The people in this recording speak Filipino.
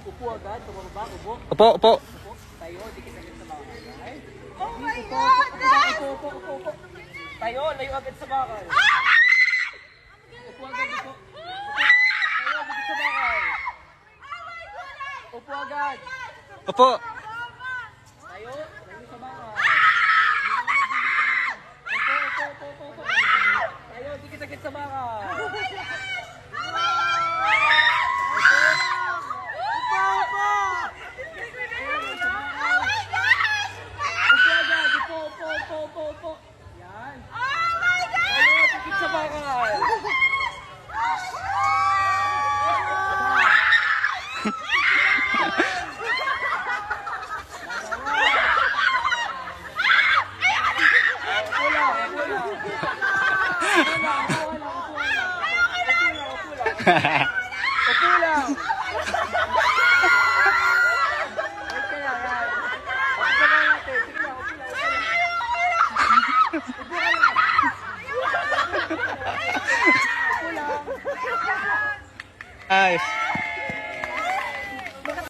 Upo agad, tumababa, upo. Upo, upo. Upo. Tayo, dikit agad sa bakal. Ay. Oh my Upo, God! upo, upo, upo, upo. Tayo, layo agad sa bakal. Upo agad, upo. Tayo, dikit sa bakal. Upo agad. Upo. Tayo, layo sa bakal. Upo, upo, upo, upo, upo. Tayo, dikit agad sa bakal. Upo agad, upo, upo, upo, upo, upo. Yan. Tayo, dikit sa bakal. Upo lang. Wait ka lang, yan. Upo lang natin. Sige lang, upo lang, upo lang. Upo ka lang. Upo lang. Nice.